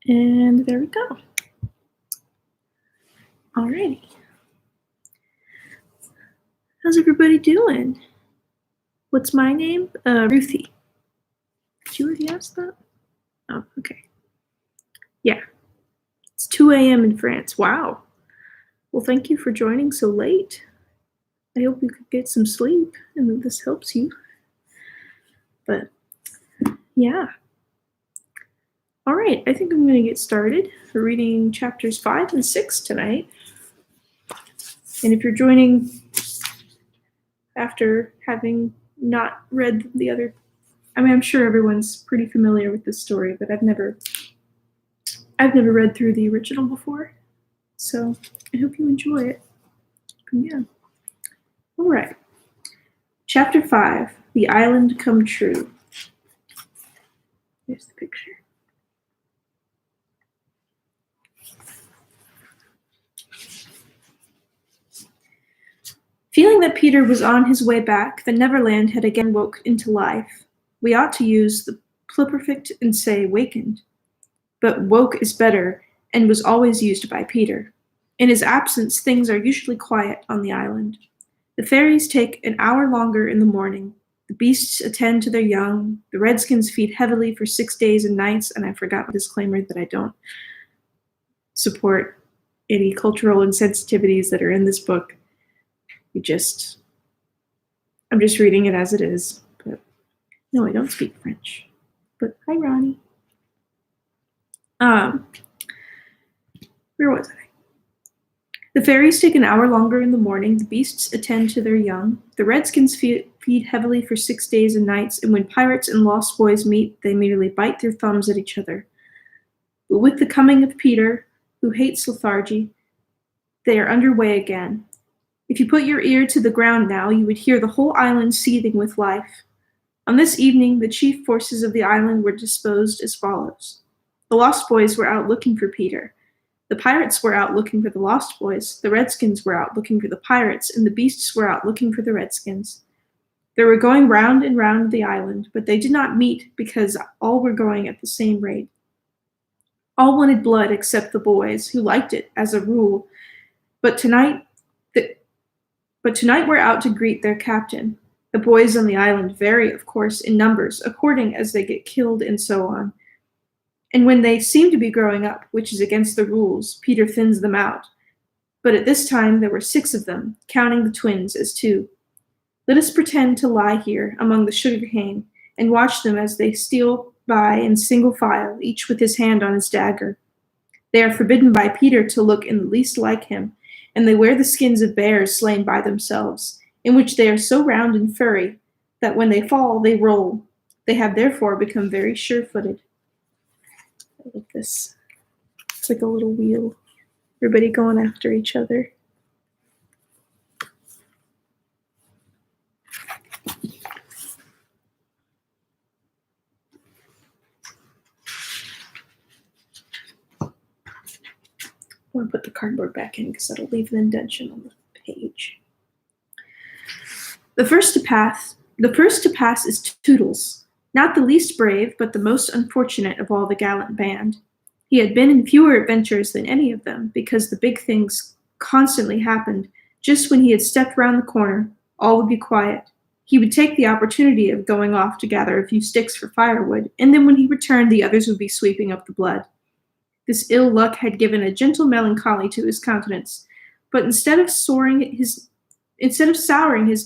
And there we go. Alrighty. How's everybody doing? What's my name? Ruthie. Did you already ask that? Oh, okay. Yeah. It's 2 a.m. in France. Wow. Well, thank you for joining so late. I hope you could get some sleep and that this helps you. But, yeah. All right, I think I'm going to get started. We're reading chapters 5 and 6 tonight. And if you're joining after having not read the other, I'm sure everyone's pretty familiar with this story, but I've never read through the original before. So I hope you enjoy it. Yeah. All right. Chapter 5, The Island Come True. Here's the picture. Feeling that Peter was on his way back, the Neverland had again woke into life. We ought to use the pluperfect and say wakened. But woke is better and was always used by Peter. In his absence, things are usually quiet on the island. The fairies take an hour longer in the morning. The beasts attend to their young. The redskins feed heavily for 6 days and nights, and I forgot my disclaimer that I don't support any cultural insensitivities that are in this book. I'm just reading it as it is. But no, I don't speak French. But hi, Ronnie. Where was I? The fairies take an hour longer in the morning. The beasts attend to their young. The redskins feed heavily for 6 days and nights, and when pirates and lost boys meet, they merely bite their thumbs at each other. But with the coming of Peter, who hates lethargy, they are underway again. If you put your ear to the ground now, you would hear the whole island seething with life. On this evening, the chief forces of the island were disposed as follows. The lost boys were out looking for Peter. The pirates were out looking for the lost boys. The redskins were out looking for the pirates, and the beasts were out looking for the redskins. They were going round and round the island, but they did not meet because all were going at the same rate. All wanted blood except the boys, who liked it as a rule. But tonight we're out to greet their captain. The boys on the island vary, of course, in numbers, according as they get killed and so on. And when they seem to be growing up, which is against the rules, Peter thins them out. But at this time there were 6 of them, counting the twins as 2. Let us pretend to lie here among the sugarcane and watch them as they steal by in single file, each with his hand on his dagger. They are forbidden by Peter to look in the least like him, and they wear the skins of bears slain by themselves, in which they are so round and furry that when they fall, they roll. They have therefore become very sure-footed. I like this. It's like a little wheel. Everybody going after each other. I want to put the cardboard back in because that'll leave an indentation on the page. The first to pass is Toodles, not the least brave, but the most unfortunate of all the gallant band. He had been in fewer adventures than any of them, because the big things constantly happened. Just when he had stepped round the corner, all would be quiet. He would take the opportunity of going off to gather a few sticks for firewood, and then when he returned, the others would be sweeping up the blood. This ill luck had given a gentle melancholy to his countenance, but instead of souring his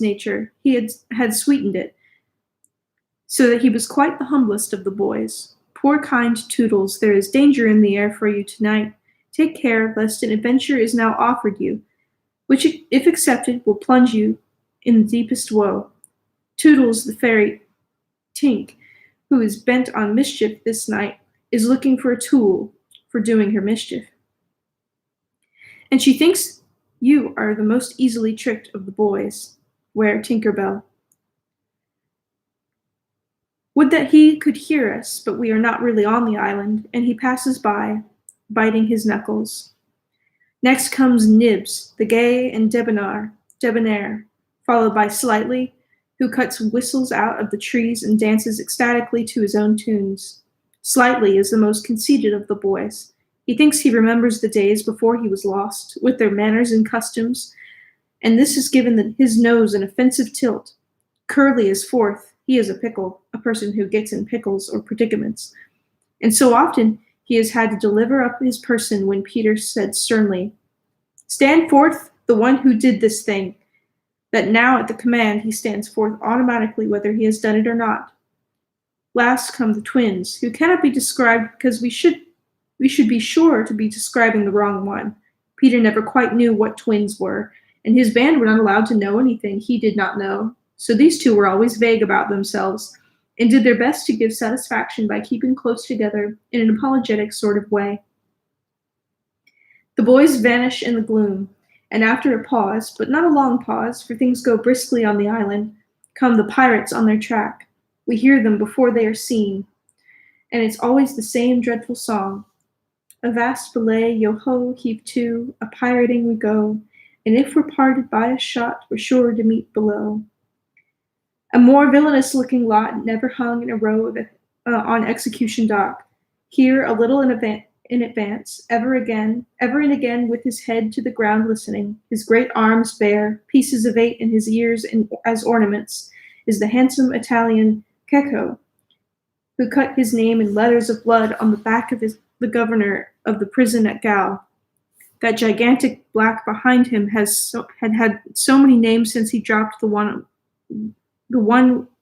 nature, he had sweetened it, so that he was quite the humblest of the boys. Poor kind Toodles, there is danger in the air for you tonight. Take care, lest an adventure is now offered you, which, if accepted, will plunge you in the deepest woe. Toodles, the fairy Tink, who is bent on mischief this night, is looking for a tool for doing her mischief. And she thinks you are the most easily tricked of the boys. Where Tinker Bell? Would that he could hear us, but we are not really on the island, and he passes by, biting his knuckles. Next comes Nibs, the gay and debonair, followed by Slightly, who cuts whistles out of the trees and dances ecstatically to his own tunes. Slightly is the most conceited of the boys. He thinks he remembers the days before he was lost, with their manners and customs, and this has given his nose an offensive tilt. Curly is fourth. He is a pickle, a person who gets in pickles or predicaments. And so often he has had to deliver up his person when Peter said sternly, "Stand forth, the one who did this thing," that now at the command he stands forth automatically whether he has done it or not. Last come the twins, who cannot be described because we should be sure to be describing the wrong one. Peter never quite knew what twins were, and his band were not allowed to know anything he did not know. So these two were always vague about themselves, and did their best to give satisfaction by keeping close together in an apologetic sort of way. The boys vanish in the gloom, and after a pause, but not a long pause, for things go briskly on the island, come the pirates on their track. We hear them before they are seen, and it's always the same dreadful song. Avast belay, yo-ho, heave to, a pirating we go, and if we're parted by a shot, we're sure to meet below. A more villainous-looking lot never hung in a row on execution dock. Here, a little in advance, ever and again, with his head to the ground listening, his great arms bare, pieces of 8 in his ears as ornaments, is the handsome Italian Cecco, who cut his name in letters of blood on the back of the governor of the prison at Gal. That gigantic black behind him had so many names since he dropped the one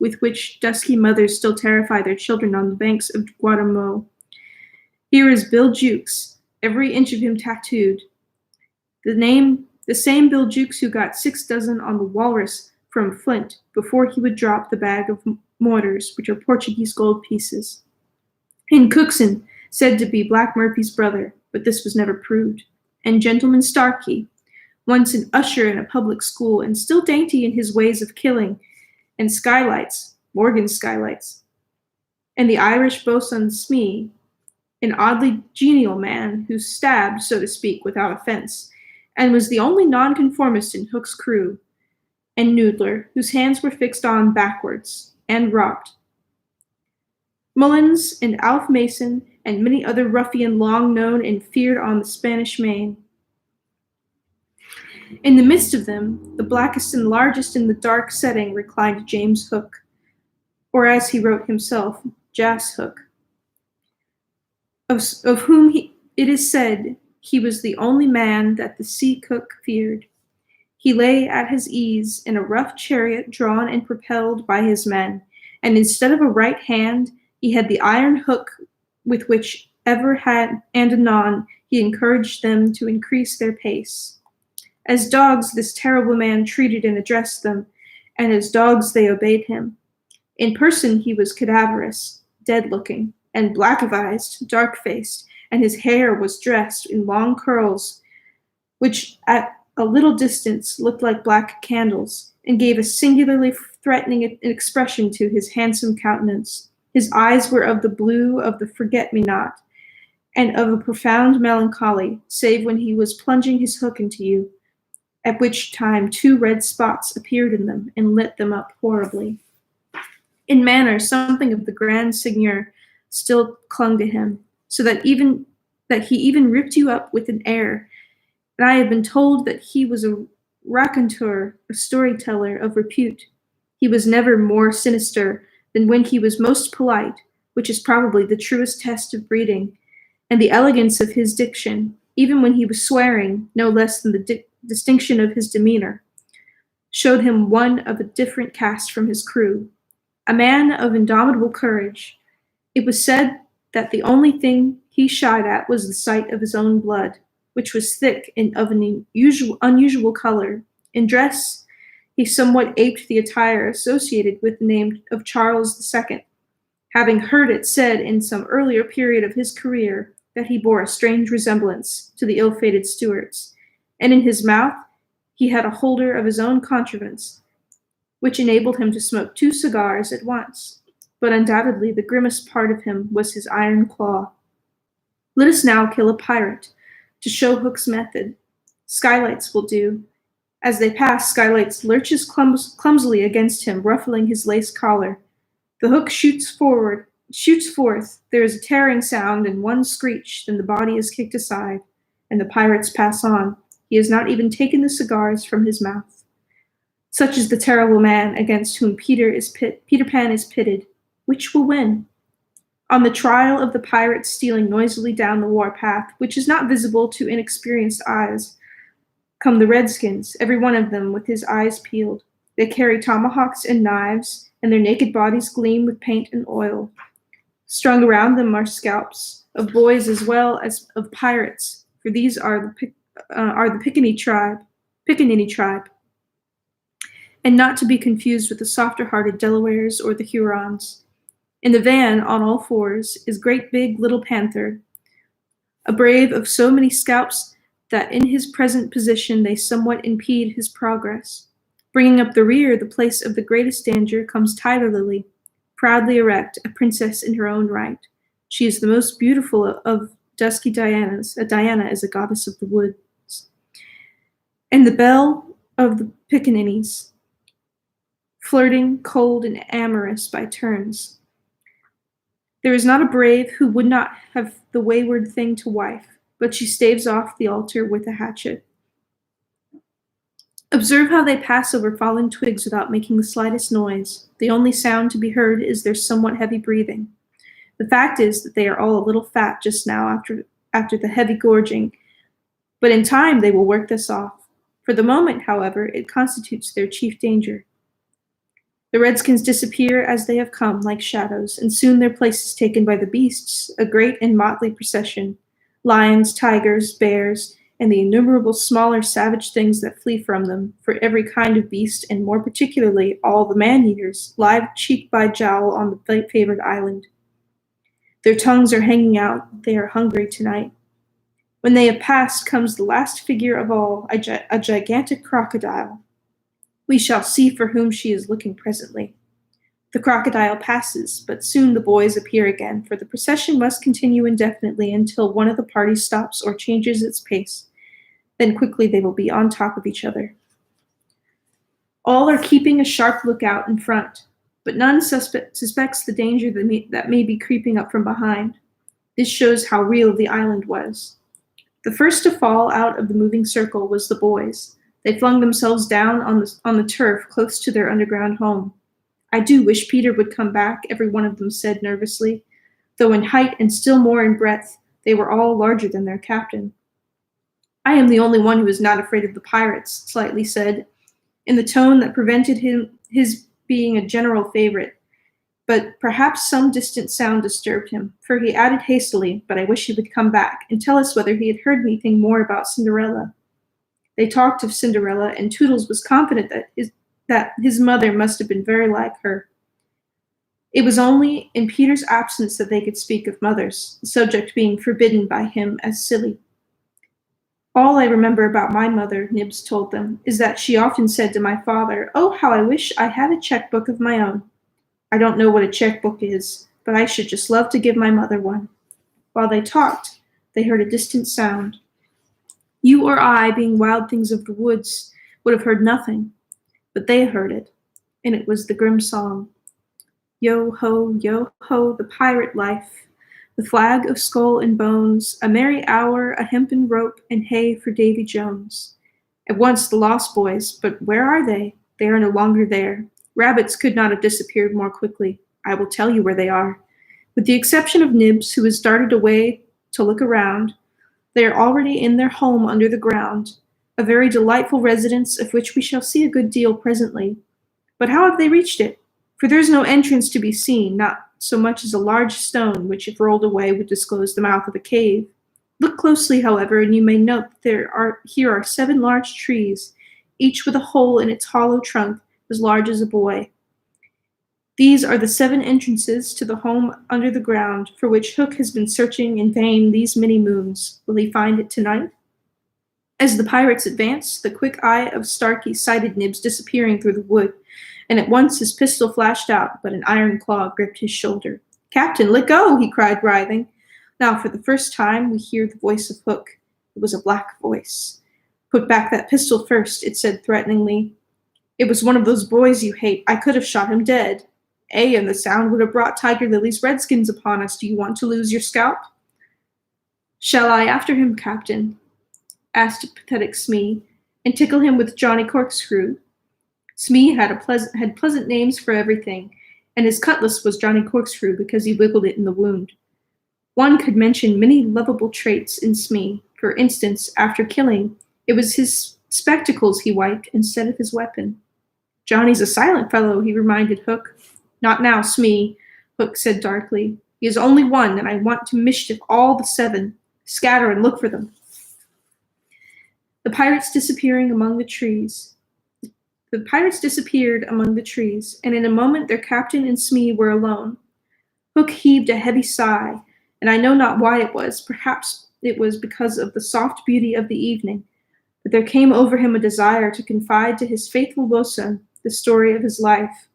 with which dusky mothers still terrify their children on the banks of Guatemala. Here is Bill Jukes, every inch of him tattooed. The same Bill Jukes who got 6 dozen on the Walrus from Flint before he would drop the bag of mortars, which are Portuguese gold pieces. And Cookson, said to be Black Murphy's brother, but this was never proved. And Gentleman Starkey, once an usher in a public school and still dainty in his ways of killing, and Skylights, Morgan's Skylights. And the Irish bosun Smee, an oddly genial man who stabbed, so to speak, without offense, and was the only nonconformist in Hook's crew, and Noodler, whose hands were fixed on backwards, and rocked. Mullins and Alf Mason, and many other ruffian long known and feared on the Spanish Main. In the midst of them, the blackest and largest in the dark setting, reclined James Hook, or as he wrote himself, Jas Hook, of whom it is said he was the only man that the sea cook feared. He lay at his ease in a rough chariot drawn and propelled by his men, and instead of a right hand, he had the iron hook with which ever had and anon he encouraged them to increase their pace. As dogs this terrible man treated and addressed them, and as dogs they obeyed him. In person he was cadaverous, dead-looking, and black-of-eyed, dark-faced, and his hair was dressed in long curls, which at a little distance looked like black candles, and gave a singularly threatening expression to his handsome countenance. His eyes were of the blue of the forget-me-not, and of a profound melancholy, save when he was plunging his hook into you, at which time 2 red spots appeared in them and lit them up horribly. In manner, something of the grand seigneur still clung to him, so that he even ripped you up with an air. And I have been told that he was a raconteur, a storyteller of repute. He was never more sinister than when he was most polite, which is probably the truest test of breeding, and the elegance of his diction, even when he was swearing, no less than the distinction of his demeanor, showed him one of a different caste from his crew, a man of indomitable courage. It was said that the only thing he shied at was the sight of his own blood, which was thick and of an unusual color. In dress, he somewhat aped the attire associated with the name of Charles II, having heard it said in some earlier period of his career that he bore a strange resemblance to the ill-fated Stuarts, and in his mouth he had a holder of his own contrivance, which enabled him to smoke 2 cigars at once, but undoubtedly the grimmest part of him was his iron claw. Let us now kill a pirate, to show Hook's method. Skylights will do. As they pass, Skylights lurches clumsily against him, ruffling his lace collar. The Hook shoots forward, shoots forth. There is a tearing sound and one screech, then the body is kicked aside, and the pirates pass on. He has not even taken the cigars from his mouth. Such is the terrible man against whom Peter Pan is pitted. Which will win? On the trial of the pirates stealing noisily down the warpath, which is not visible to inexperienced eyes, come the redskins, every one of them with his eyes peeled. They carry tomahawks and knives, and their naked bodies gleam with paint and oil. Strung around them are scalps of boys as well as of pirates, for these are the Pickaninny tribe, and not to be confused with the softer-hearted Delawares or the Hurons. In the van, on all fours, is great big little Panther, a brave of so many scalps that in his present position they somewhat impede his progress. Bringing up the rear, the place of the greatest danger, comes Tiger Lily, proudly erect, a princess in her own right. She is the most beautiful of dusky Dianas. Diana is a goddess of the woods. And the belle of the Pickaninnies, flirting, cold, and amorous by turns. There is not a brave who would not have the wayward thing to wife, but she staves off the altar with a hatchet. Observe how they pass over fallen twigs without making the slightest noise. The only sound to be heard is their somewhat heavy breathing. The fact is that they are all a little fat just now after the heavy gorging, but in time they will work this off. For the moment, however, it constitutes their chief danger. The redskins disappear as they have come, like shadows, and soon their place is taken by the beasts, a great and motley procession. Lions, tigers, bears, and the innumerable smaller savage things that flee from them, for every kind of beast, and more particularly all the man-eaters, lie cheek by jowl on the favored island. Their tongues are hanging out, they are hungry tonight. When they have passed comes the last figure of all, a gigantic crocodile. We shall see for whom she is looking presently. The crocodile passes, but soon the boys appear again, for the procession must continue indefinitely until one of the party stops or changes its pace. Then quickly they will be on top of each other. All are keeping a sharp lookout in front, but none suspects the danger that may be creeping up from behind. This shows how real the island was. The first to fall out of the moving circle was the boys. They flung themselves down on the turf close to their underground home. I do wish Peter would come back, every one of them said nervously, though in height and still more in breadth they were all larger than their captain. I am the only one who is not afraid of the pirates, Slightly said, in the tone that prevented his being a general favorite. But perhaps some distant sound disturbed him, for he added hastily, but I wish he would come back and tell us whether he had heard anything more about Cinderella. They talked of Cinderella, and Toodles was confident that his mother must have been very like her. It was only in Peter's absence that they could speak of mothers, the subject being forbidden by him as silly. All I remember about my mother, Nibs told them, is that she often said to my father, "Oh, how I wish I had a checkbook of my own." I don't know what a checkbook is, but I should just love to give my mother one. While they talked, they heard a distant sound. You or I, being wild things of the woods, would have heard nothing, but they heard it, and it was the grim song. Yo ho, the pirate life, the flag of skull and bones, a merry hour, a hempen rope, and hay for Davy Jones. At once the lost boys, but where are they? They are no longer there. Rabbits could not have disappeared more quickly. I will tell you where they are. With the exception of Nibs, who has darted away to look around, they are already in their home under the ground, a very delightful residence of which we shall see a good deal presently. But how have they reached it? For there is no entrance to be seen, not so much as a large stone, which if rolled away would disclose the mouth of a cave. Look closely, however, and you may note that here are 7 large trees, each with a hole in its hollow trunk as large as a boy. These are the 7 entrances to the home under the ground, for which Hook has been searching in vain these many moons. Will he find it tonight? As the pirates advanced, the quick eye of Starkey sighted Nibs disappearing through the wood, and at once his pistol flashed out, but an iron claw gripped his shoulder. "Captain, let go!" he cried, writhing. Now, for the first time, we hear the voice of Hook. It was a black voice. "Put back that pistol first," it said threateningly. "It was one of those boys you hate. I could have shot him dead." And the sound would have brought Tiger Lily's redskins upon us. Do you want to lose your scalp? Shall I after him, Captain? Asked pathetic Smee, and tickle him with Johnny Corkscrew. Smee had pleasant names for everything, and his cutlass was Johnny Corkscrew because he wiggled it in the wound. One could mention many lovable traits in Smee. For instance, after killing, it was his spectacles he wiped instead of his weapon. Johnny's a silent fellow, he reminded Hook. Not now, Smee, Hook said darkly. He is only one, and I want to mischief all the 7. Scatter and look for them. The pirates disappeared among the trees, and in a moment their captain and Smee were alone. Hook heaved a heavy sigh, and I know not why it was. Perhaps it was because of the soft beauty of the evening, but there came over him a desire to confide to his faithful boatswain the story of his life.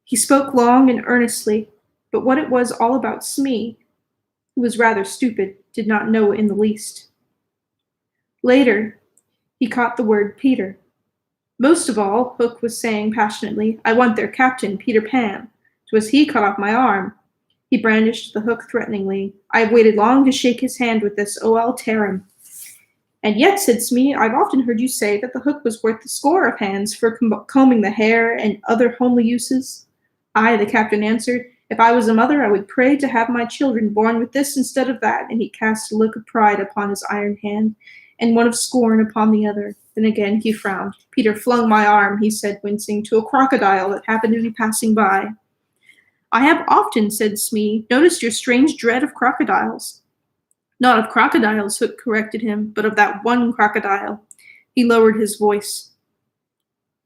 He spoke long and earnestly, but what it was all about Smee, who was rather stupid, did not know in the least. Later, he caught the word Peter. Most of all, Hook was saying passionately, I want their captain, Peter Pan. 'Twas he cut off my arm. He brandished the hook threateningly. I have waited long to shake his hand with this. Oh, I'll tear him. And yet, said Smee, I've often heard you say that the hook was worth a score of hands for combing the hair and other homely uses. Aye, the captain answered, if I was a mother, I would pray to have my children born with this instead of that, and he cast a look of pride upon his iron hand, and one of scorn upon the other. Then again he frowned. Peter flung my arm, he said, wincing, to a crocodile that happened to be passing by. I have often, said Smee, noticed your strange dread of crocodiles. Not of crocodiles, Hook corrected him, but of that one crocodile. He lowered his voice.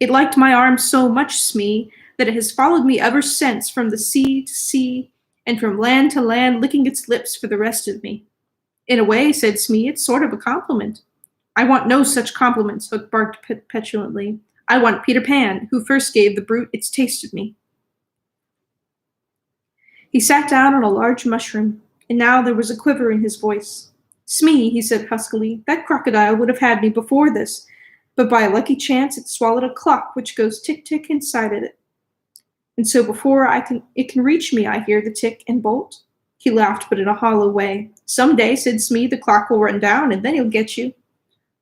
It liked my arm so much, Smee, that it has followed me ever since, from the sea to sea, and from land to land, licking its lips for the rest of me. In a way, said Smee, it's sort of a compliment. I want no such compliments, Hook barked petulantly. I want Peter Pan, who first gave the brute its taste of me. He sat down on a large mushroom, and now there was a quiver in his voice. Smee, he said huskily, that crocodile would have had me before this, but by a lucky chance it swallowed a clock which goes tick-tick inside of it. And so before it can reach me, I hear the tick and bolt. He laughed, but in a hollow way. Some day, said Smee, the clock will run down, and then he'll get you.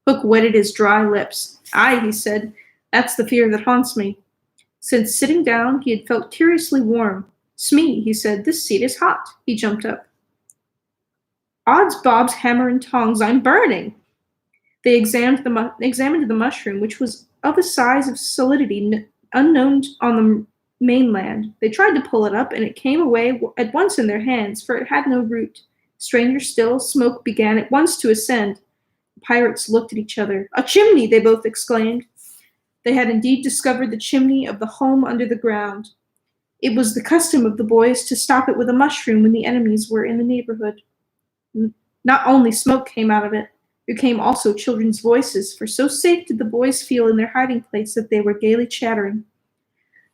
Hook wetted his dry lips. Aye, he said, that's the fear that haunts me. Since sitting down, he had felt curiously warm. Smee, he said, this seat is hot. He jumped up. Odds bobs, hammer and tongs, I'm burning. They examined the mushroom, which was of a size of solidity unknown on the mainland. They tried to pull it up, and it came away at once in their hands, for it had no root. Stranger still, smoke began at once to ascend. The pirates looked at each other. A chimney, they both exclaimed. They had indeed discovered the chimney of the home under the ground. It was the custom of the boys to stop it with a mushroom when the enemies were in the neighborhood. Not only smoke came out of it, there came also children's voices, for so safe did the boys feel in their hiding place that they were gaily chattering.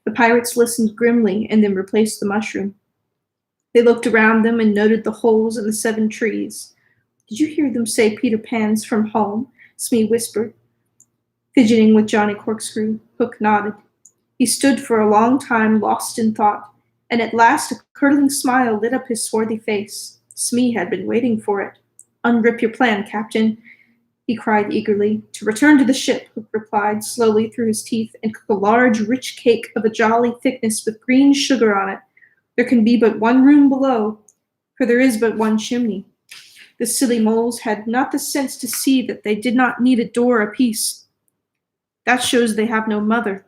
The pirates listened grimly and then replaced the mushroom. They looked around them and noted the holes in the 7 trees. Did you hear them say Peter Pan's from home? Smee whispered, fidgeting with Johnny Corkscrew. Hook nodded. He stood for a long time lost in thought, and at last a curdling smile lit up his swarthy face. Smee had been waiting for it. Unrip your plan, Captain, he cried eagerly. To return to the ship, Hook replied slowly through his teeth, and cook a large, rich cake of a jolly thickness with green sugar on it. There can be but one room below, for there is but one chimney. The silly moles had not the sense to see that they did not need a door apiece. That shows they have no mother.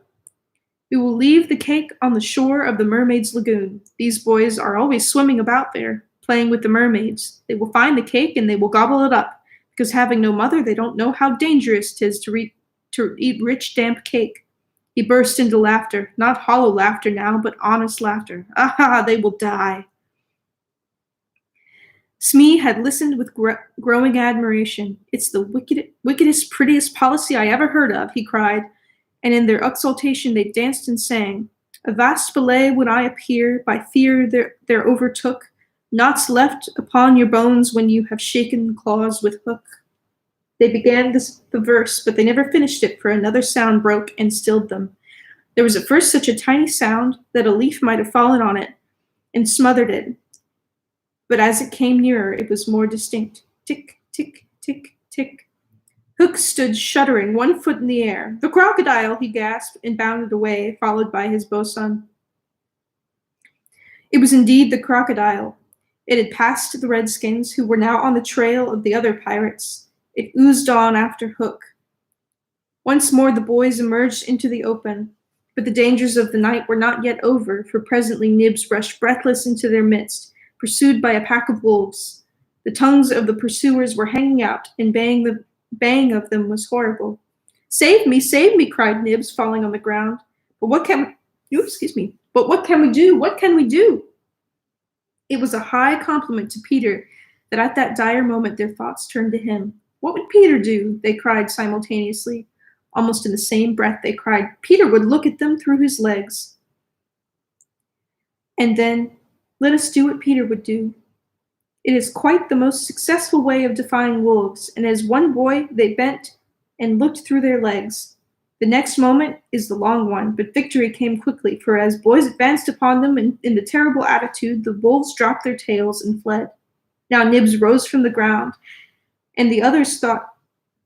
We will leave the cake on the shore of the mermaids' lagoon. These boys are always swimming about there, playing with the mermaids. They will find the cake and they will gobble it up, because having no mother, they don't know how dangerous 'tis to eat rich, damp cake. He burst into laughter, not hollow laughter now, but honest laughter. Aha, they will die. Smee had listened with growing admiration. It's the wickedest, prettiest policy I ever heard of, he cried, and in their exultation they danced and sang. A vast belay when I appear, by fear there overtook, knots left upon your bones when you have shaken claws with hook. They began the verse, but they never finished it, for another sound broke and stilled them. There was at first such a tiny sound that a leaf might have fallen on it and smothered it, but as it came nearer, it was more distinct. Tick, tick, tick, tick. Hook stood shuddering, 1 foot in the air. "The crocodile!" he gasped, and bounded away, followed by his bosun. It was indeed the crocodile. It had passed the redskins, who were now on the trail of the other pirates. It oozed on after Hook. Once more the boys emerged into the open, but the dangers of the night were not yet over, for presently Nibs rushed breathless into their midst, pursued by a pack of wolves. The tongues of the pursuers were hanging out, and baying of them was horrible. Save me, cried Nibs, falling on the ground. But what can we do? What can we do? It was a high compliment to Peter that at that dire moment their thoughts turned to him. What would Peter do? They cried simultaneously. Almost in the same breath they cried, Peter would look at them through his legs. And then, let us do what Peter would do. It is quite the most successful way of defying wolves, and as one boy they bent and looked through their legs. The next moment is the long one, but victory came quickly, for as boys advanced upon them in the terrible attitude, the wolves dropped their tails and fled. Now Nibs rose from the ground, and the others thought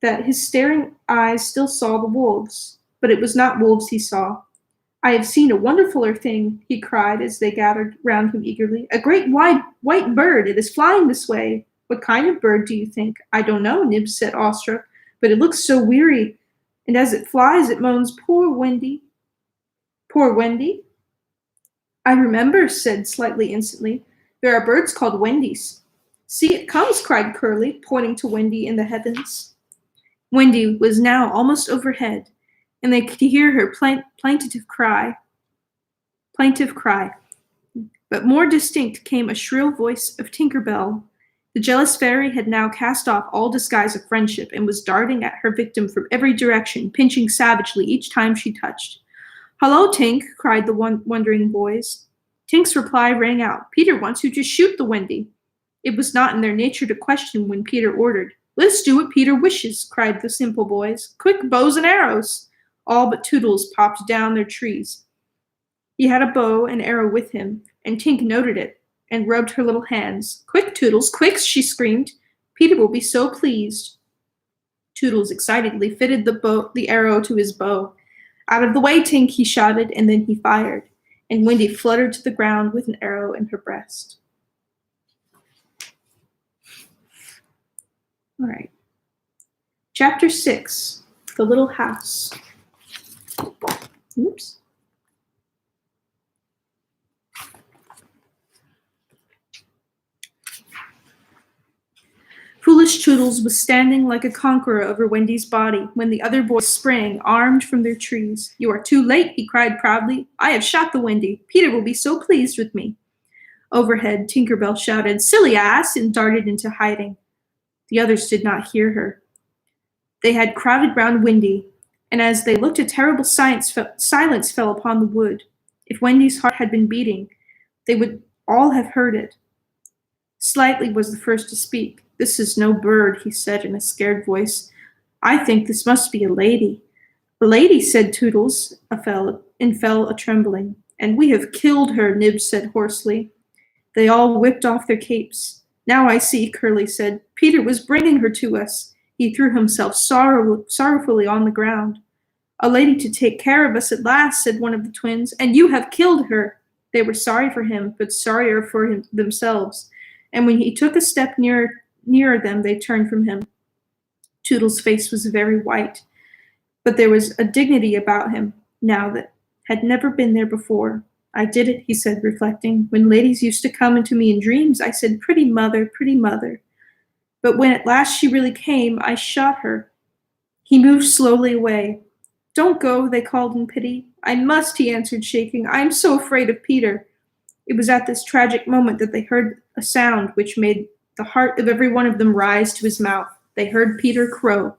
that his staring eyes still saw the wolves, but it was not wolves he saw. I have seen a wonderfuler thing, he cried as they gathered round him eagerly. A great white bird. It is flying this way. What kind of bird do you think? I don't know, Nibs said, awestruck, but it looks so weary, and as it flies it moans, Poor Wendy. Poor Wendy? I remember, said Slightly instantly. There are birds called Wendies. See, it comes, cried Curly, pointing to Wendy in the heavens. Wendy was now almost overhead, and they could hear her plaintive cry. But more distinct came a shrill voice of Tinker Bell. The jealous fairy had now cast off all disguise of friendship and was darting at her victim from every direction, pinching savagely each time she touched. Hello, Tink, cried the wondering boys. Tink's reply rang out. Peter wants you to shoot the Wendy. It was not in their nature to question when Peter ordered. Let's do what Peter wishes, cried the simple boys. Quick, bows and arrows. All but Toodles popped down their trees. He had a bow and arrow with him, and Tink noted it and rubbed her little hands. Quick, Toodles, quick, she screamed. Peter will be so pleased. Toodles excitedly fitted the arrow to his bow. Out of the way, Tink, he shouted, and then he fired, and Wendy fluttered to the ground with an arrow in her breast. All right. Chapter 6, The Little House. Oops. Foolish Toodles was standing like a conqueror over Wendy's body when the other boys sprang, armed, from their trees. You are too late, he cried proudly. I have shot the Wendy. Peter will be so pleased with me. Overhead, Tinker Bell shouted, Silly ass, and darted into hiding. The others did not hear her. They had crowded round Wendy, and as they looked a terrible silence fell upon the wood. If Wendy's heart had been beating, they would all have heard it. Slightly was the first to speak. This is no bird, he said in a scared voice. I think this must be a lady. A lady, said Toodles, and fell a-trembling. And we have killed her, Nibs said hoarsely. They all whipped off their capes. Now I see, Curly said. Peter was bringing her to us. He threw himself sorrowfully on the ground. A lady to take care of us at last, said one of the twins, and you have killed her. They were sorry for him, but sorrier for themselves. And when he took a step nearer them, they turned from him. Toodles' face was very white, but there was a dignity about him now that had never been there before. I did it, he said, reflecting. When ladies used to come into me in dreams, I said, pretty mother, pretty mother. But when at last she really came, I shot her. He moved slowly away. Don't go, they called in pity. I must, he answered, shaking. I am so afraid of Peter. It was at this tragic moment that they heard a sound which made the heart of every one of them rise to his mouth. They heard Peter crow.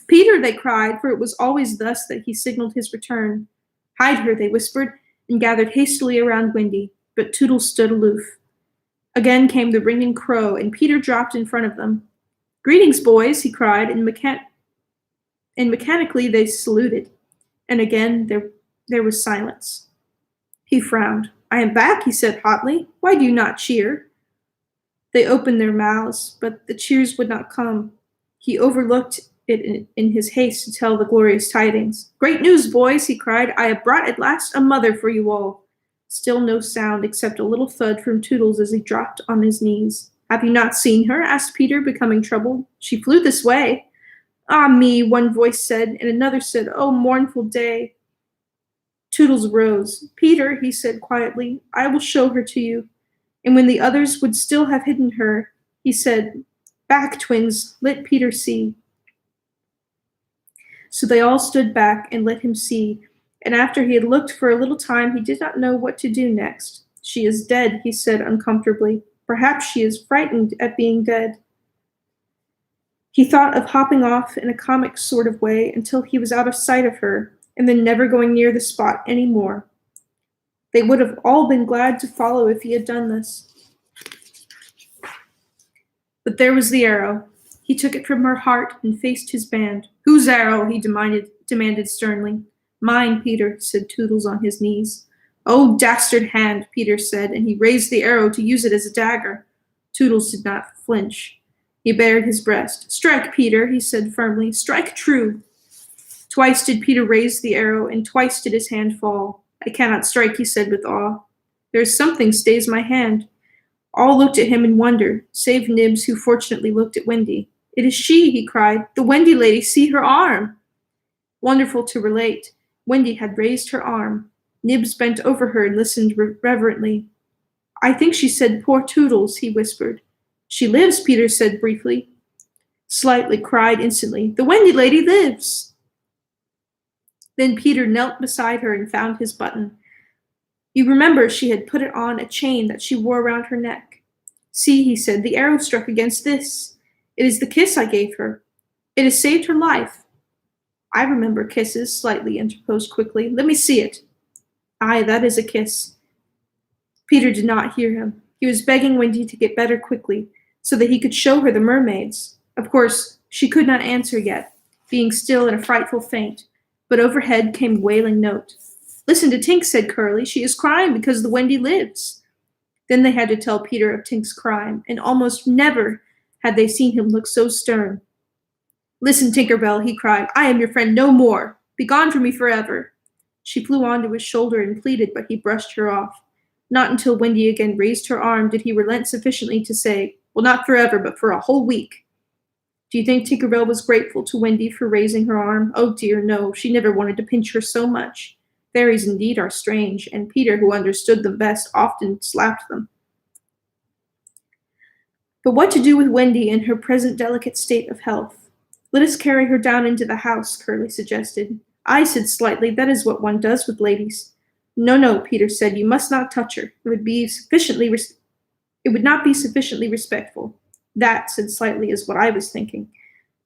Peter, they cried, for it was always thus that he signaled his return. Hide her, they whispered, and gathered hastily around Wendy, but Toodles stood aloof. Again came the ringing crow, and Peter dropped in front of them. Greetings, boys, he cried, and mechanically they saluted. And again there There was silence. He frowned. I am back, he said hotly. Why do you not cheer? They opened their mouths, but the cheers would not come. He overlooked it in his haste to tell the glorious tidings. Great news, boys, he cried. I have brought at last a mother for you all. Still no sound except a little thud from Toodles as he dropped on his knees. Have you not seen her? Asked Peter, becoming troubled. She flew this way. Ah me, one voice said, and another said, Oh, mournful day. Toodles rose. Peter, he said quietly, I will show her to you. And when the others would still have hidden her, he said, Back, twins, let Peter see. So they all stood back and let him see, and after he had looked for a little time, he did not know what to do next. She is dead, he said uncomfortably. Perhaps she is frightened at being dead. He thought of hopping off in a comic sort of way until he was out of sight of her, and then never going near the spot any more. They would have all been glad to follow if he had done this. But there was the arrow. He took it from her heart and faced his band. Whose arrow? He demanded sternly. Mine, Peter, said Toodles on his knees. Oh, dastard hand, Peter said, and he raised the arrow to use it as a dagger. Toodles did not flinch. He bared his breast. Strike, Peter, he said firmly. Strike true. Twice did Peter raise the arrow, and twice did his hand fall. I cannot strike, he said with awe. There is something stays my hand. All looked at him in wonder, save Nibs, who fortunately looked at Wendy. It is she, he cried. The Wendy lady, see her arm. Wonderful to relate, Wendy had raised her arm. Nibs bent over her and listened reverently. I think she said poor Toodles, he whispered. She lives, Peter said briefly. Slightly cried instantly, The Wendy lady lives. Then Peter knelt beside her and found his button. You remember she had put it on a chain that she wore around her neck. See, he said, the arrow struck against this. It is the kiss I gave her. It has saved her life. I remember kisses, Slightly interposed quickly. Let me see it. Aye, that is a kiss. Peter did not hear him. He was begging Wendy to get better quickly, so that he could show her the mermaids. Of course, she could not answer yet, being still in a frightful faint, but overhead came a wailing note. Listen to Tink, said Curly. She is crying because the Wendy lives. Then they had to tell Peter of Tink's crime, and almost never had they seen him look so stern. Listen, Tinker Bell, he cried. I am your friend no more. Begone from me forever. She flew onto his shoulder and pleaded, but he brushed her off. Not until Wendy again raised her arm did he relent sufficiently to say, well, not forever, but for a whole week. Do you think Tinker Bell was grateful to Wendy for raising her arm? Oh dear, no, she never wanted to pinch her so much. Fairies indeed are strange, and Peter, who understood them best, often slapped them. But what to do with Wendy in her present delicate state of health? Let us carry her down into the house, Curly suggested. I said Slightly, that is what one does with ladies. No, Peter said, you must not touch her. It would not be sufficiently respectful. That, said Slightly, is what I was thinking.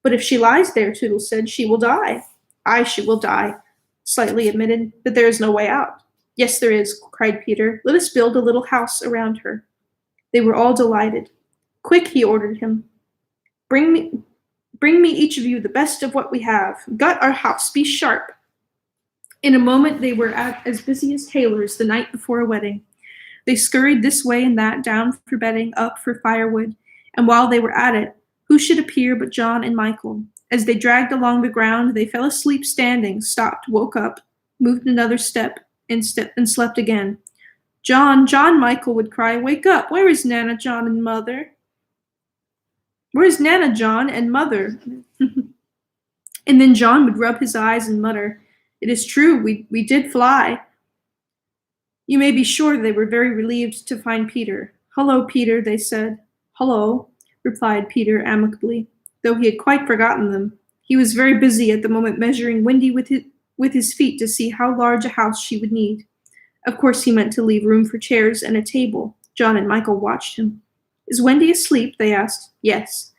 But if she lies there, Toodles said, she will die. Aye, she will die, Slightly admitted, but there is no way out. Yes, there is, cried Peter. Let us build a little house around her. They were all delighted. Quick, he ordered him. Bring me each of you the best of what we have. Gut our house, be sharp. In a moment they were as busy as tailors the night before a wedding. They scurried this way and that, down for bedding, up for firewood, and while they were at it, who should appear but John and Michael? As they dragged along the ground, they fell asleep standing, stopped, woke up, moved another step, and slept again. John, Michael would cry, wake up, where is Nana, John, and Mother? Where is Nana, John, and Mother? And then John would rub his eyes and mutter, it is true, we did fly. You may be sure they were very relieved to find Peter. Hello, Peter, they said. Hello, replied Peter amicably, though he had quite forgotten them. He was very busy at the moment measuring Wendy with his feet to see how large a house she would need. Of course he meant to leave room for chairs and a table. John and Michael watched him. Is Wendy asleep? They asked. Yes.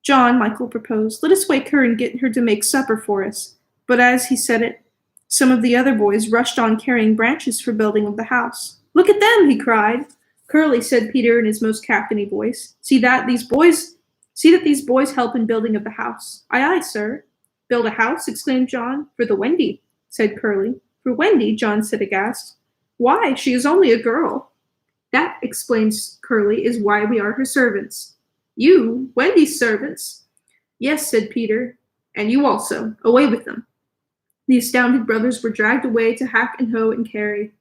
John, Michael proposed, let us wake her and get her to make supper for us. But as he said it, some of the other boys rushed on carrying branches for building of the house. Look at them, he cried. Curly, said Peter in his most captainy voice. See that these boys help in building of the house. Aye, sir. Build a house, exclaimed John. For the Wendy, said Curly. For Wendy, John said aghast. Why, she is only a girl. That, explains Curly, is why we are her servants. You, Wendy's servants? Yes, said Peter, and you also. Away with them. The astounded brothers were dragged away to hack and hoe and carry.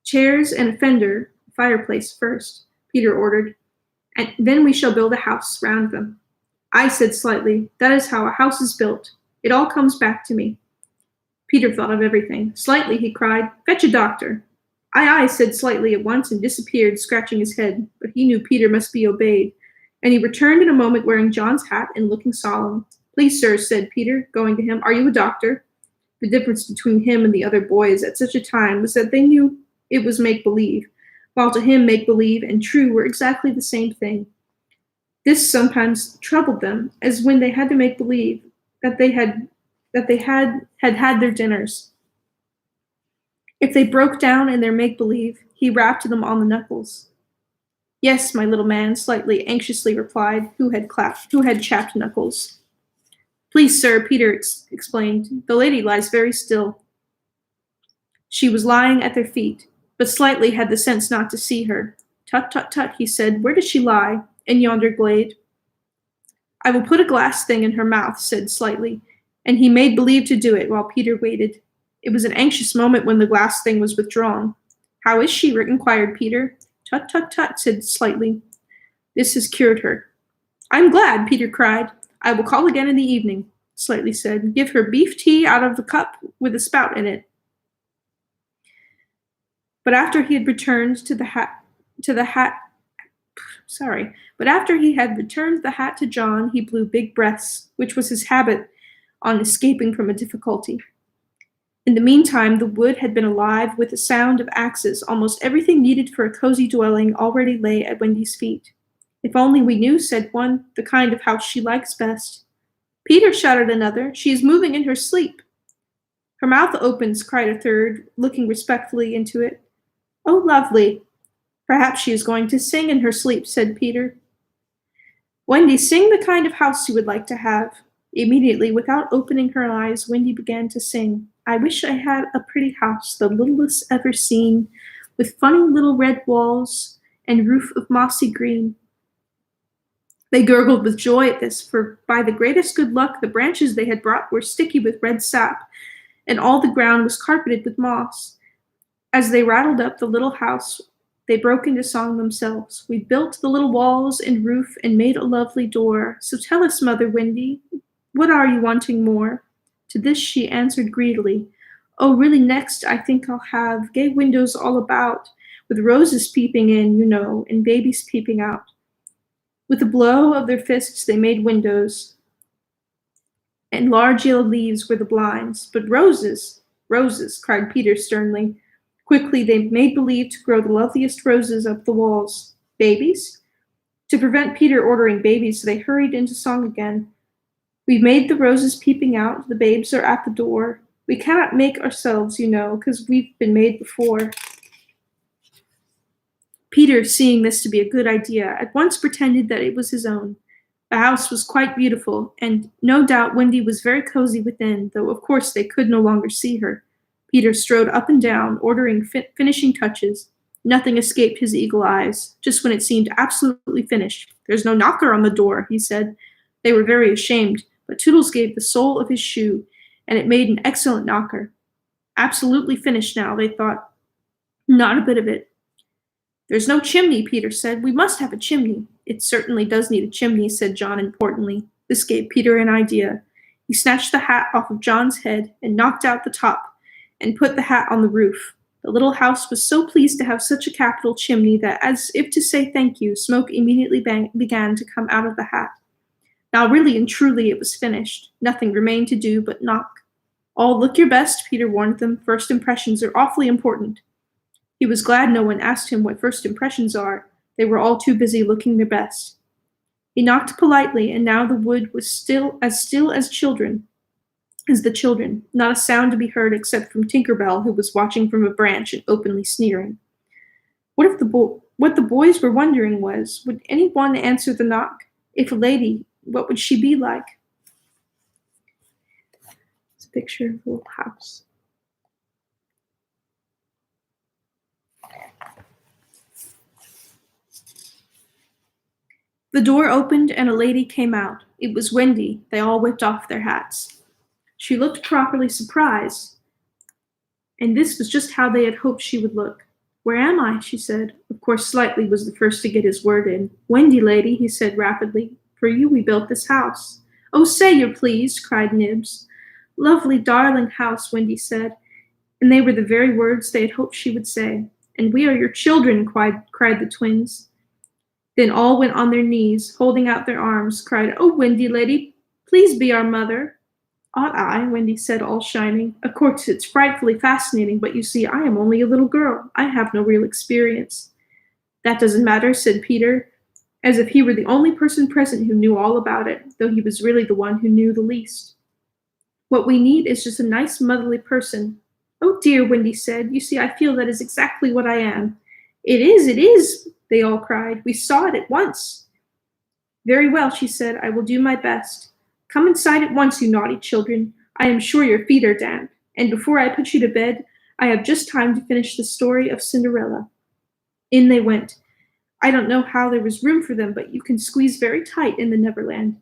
Chairs and a fender, fireplace first, Peter ordered, and then we shall build a house round them. I said slightly, that is how a house is built. It all comes back to me. Peter thought of everything. Slightly, he cried, fetch a doctor. Aye, said Slightly at once and disappeared, scratching his head, but he knew Peter must be obeyed, and he returned in a moment wearing John's hat and looking solemn. Please, sir, said Peter, going to him, are you a doctor? The difference between him and the other boys at such a time was that they knew it was make-believe, while to him make-believe and true were exactly the same thing. This sometimes troubled them, as when they had to make believe that they had their dinners. If they broke down in their make-believe, he rapped them on the knuckles. Yes, my little man, Slightly anxiously replied, who had chapped knuckles. Please, sir, Peter explained, the lady lies very still. She was lying at their feet, but Slightly had the sense not to see her. Tut, tut, tut, he said, where does she lie? In yonder glade. I will put a glass thing in her mouth, said Slightly, and he made believe to do it while Peter waited. It was an anxious moment when the glass thing was withdrawn. How is she? Inquired Peter. Tut, tut, tut, said Slightly. This has cured her. I'm glad, Peter cried. I will call again in the evening, Slightly said. Give her beef tea out of the cup with a spout in it. But after he had returned the hat to John, he blew big breaths, which was his habit on escaping from a difficulty. In the meantime, the wood had been alive with the sound of axes. Almost everything needed for a cozy dwelling already lay at Wendy's feet. If only we knew, said one, the kind of house she likes best. Peter, shouted another, she is moving in her sleep. Her mouth opens, cried a third, looking respectfully into it. Oh, lovely. Perhaps she is going to sing in her sleep, said Peter. Wendy, sing the kind of house you would like to have. Immediately, without opening her eyes, Wendy began to sing. I wish I had a pretty house, the littlest ever seen, with funny little red walls and roof of mossy green. They gurgled with joy at this, for by the greatest good luck the branches they had brought were sticky with red sap, and all the ground was carpeted with moss. As they rattled up the little house, they broke into song themselves. We built the little walls and roof and made a lovely door. So tell us, Mother Wendy, what are you wanting more? To this she answered greedily, oh, really next I think I'll have gay windows all about, with roses peeping in, you know, and babies peeping out. With a blow of their fists they made windows, and large yellow leaves were the blinds. But roses, roses, cried Peter sternly. Quickly they made believe to grow the loveliest roses up the walls. Babies? To prevent Peter ordering babies, they hurried into song again. We've made the roses peeping out, the babes are at the door. We cannot make ourselves, you know, 'cause we've been made before. Peter, seeing this to be a good idea, at once pretended that it was his own. The house was quite beautiful, and no doubt Wendy was very cozy within, though of course they could no longer see her. Peter strode up and down, ordering finishing touches. Nothing escaped his eagle eyes, just when it seemed absolutely finished. There's no knocker on the door, he said. They were very ashamed, but Toodles gave the sole of his shoe, and it made an excellent knocker. Absolutely finished now, they thought. Not a bit of it. There's no chimney, Peter said. We must have a chimney. It certainly does need a chimney, said John importantly. This gave Peter an idea. He snatched the hat off of John's head and knocked out the top, and put the hat on the roof. The little house was so pleased to have such a capital chimney that, as if to say thank you, smoke immediately began to come out of the hat. Now really and truly it was finished. Nothing remained to do but knock. Oh, look your best, Peter warned them. First impressions are awfully important. He was glad no one asked him what first impressions are. They were all too busy looking their best. He knocked politely, and now the wood was still as the children, not a sound to be heard except from Tinker Bell, who was watching from a branch and openly sneering. What the boys were wondering was, would any one answer the knock? If a lady, what would she be like? It's a picture of a little house. The door opened and a lady came out. It was Wendy. They all whipped off their hats. She looked properly surprised, and this was just how they had hoped she would look. "Where am I?" she said. Of course, Slightly was the first to get his word in. "Wendy, lady," he said rapidly. "For you we built this house." "Oh, say you're pleased," cried Nibs. "Lovely, darling house," Wendy said, and they were the very words they had hoped she would say. "And we are your children," cried the twins. Then all went on their knees, holding out their arms, cried, "Oh, Wendy, lady, please be our mother." "Ought I?" Wendy said, all shining. "Of course, it's frightfully fascinating, but you see, I am only a little girl. I have no real experience." "That doesn't matter," said Peter, as if he were the only person present who knew all about it, though he was really the one who knew the least. "What we need is just a nice motherly person." "Oh dear," Wendy said, "you see, I feel that is exactly what I am." It is, they all cried. "We saw it at once." "Very well," she said, "I will do my best. Come inside at once, you naughty children. I am sure your feet are damp, and before I put you to bed, I have just time to finish the story of Cinderella." In they went. I don't know how there was room for them, but you can squeeze very tight in the Neverland.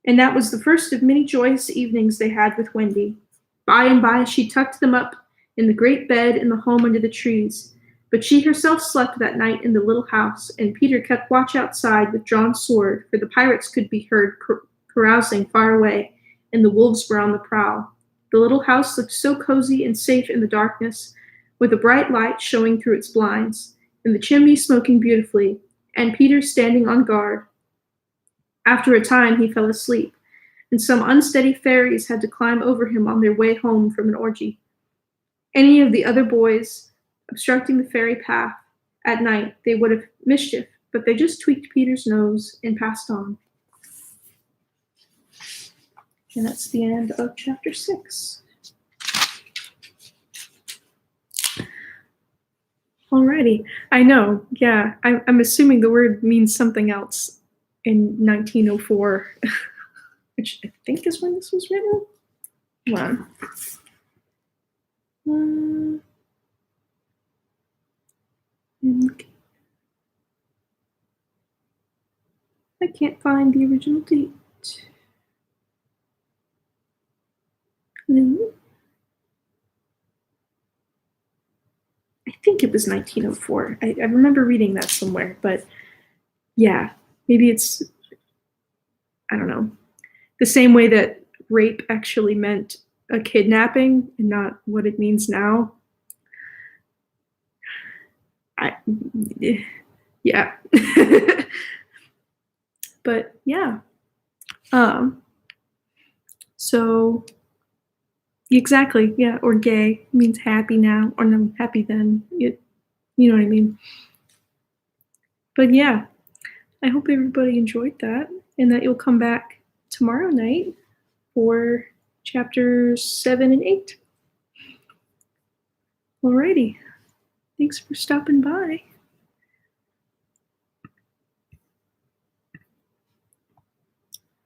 And that was the first of many joyous evenings they had with Wendy. By and by she tucked them up in the great bed in the home under the trees. But she herself slept that night in the little house, and Peter kept watch outside with drawn sword, for the pirates could be heard carousing far away, and the wolves were on the prowl. The little house looked so cozy and safe in the darkness, with a bright light showing through its blinds, and the chimney smoking beautifully, and Peter standing on guard. After a time he fell asleep, and some unsteady fairies had to climb over him on their way home from an orgy. Any of the other boys obstructing the fairy path at night, they would have mischief, but they just tweaked Peter's nose and passed on. And that's the end of chapter 6. Alrighty, I know, yeah, I'm assuming the word means something else in 1904, which I think is when this was written. Hold on. I can't find the original date. No. I think it was 1904. I remember reading that somewhere, but yeah, maybe it's, I don't know, the same way that rape actually meant a kidnapping and not what it means now. Yeah. But yeah. So exactly, yeah, or gay means happy now, or no, happy then. You know what I mean. But yeah, I hope everybody enjoyed that, and that you'll come back tomorrow night for chapters 7 and 8. Alrighty, thanks for stopping by.